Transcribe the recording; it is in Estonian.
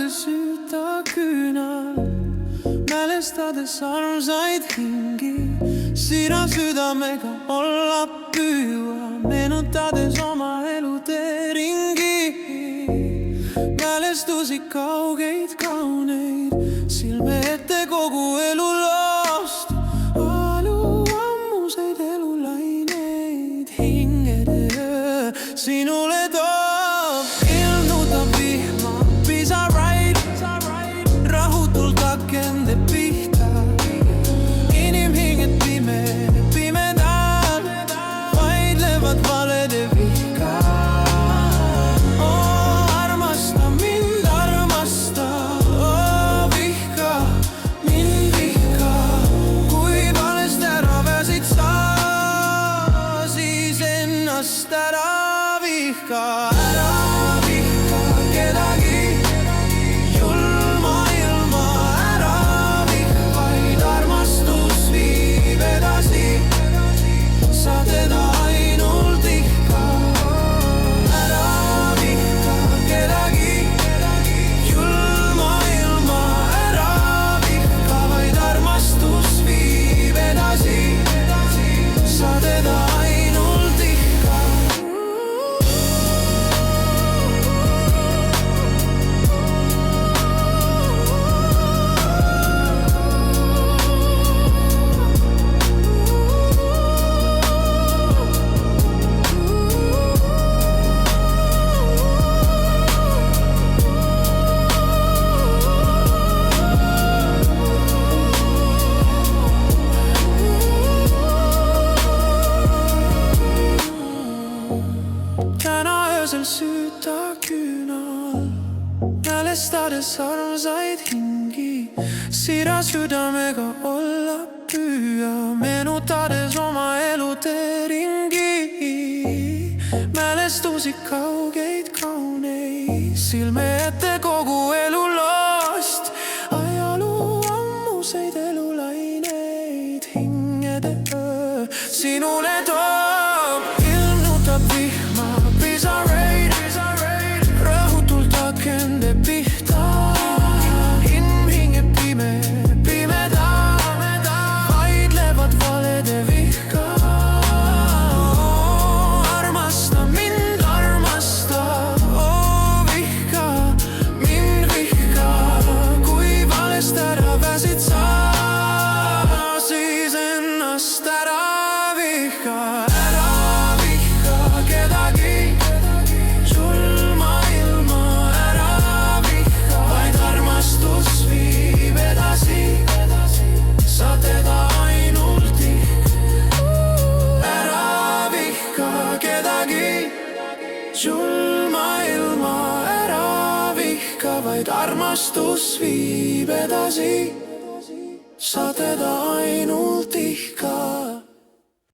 öösel süüta küünal, mälestades armsaid hingi. sina südamega olla püüa, meenutades oma elutee ringi. mälestusi kaugeid, kauneid, silme ette kogu elu loost. ammuseid elulaineid, hingede öö sinule toob. ilmutab vihma, pisaraid, rahutult akende pihta. inimhinged pimedad, vaidlevad valede vihka. armasta mind, armasta, vihka mind, vihka. kui valest ära pääsid sa, siis ennast ära vihka. ära vihka kedagi, julma ilma ära vihka, vaid armastus viib edasi, sa teda ainult ihka. ära vihka kedagi, julma ilma ära vihka, vaid armastus viib edasi, sa teda ainult ihka. täna öösel süüta küünal, mälestades armsaid hingi. sira südamega olla püüa, meenutades oma elutee ringi. mälestusi kaugeid, kauneid, silme ette kogu elu loost. ajaloo ammuseid elulaineid, hingede öö sinule toob. ilmutab vihma, pisaraid, rõhutult akende pihta. inimhinged pimedad, vaidlevad valede vihka. armasta mind, armasta, vihka mind, vihka. kui valest ära pääsid sa, siis ennast ära vihka. ära vihka kedagi, julma ilma ära vihka, vaid armastus viib edasi, sa teda ainult ihka. ära vihka kedagi, julma ilma ära vihka, vaid armastus viib edasi, sa teda ainult ihka.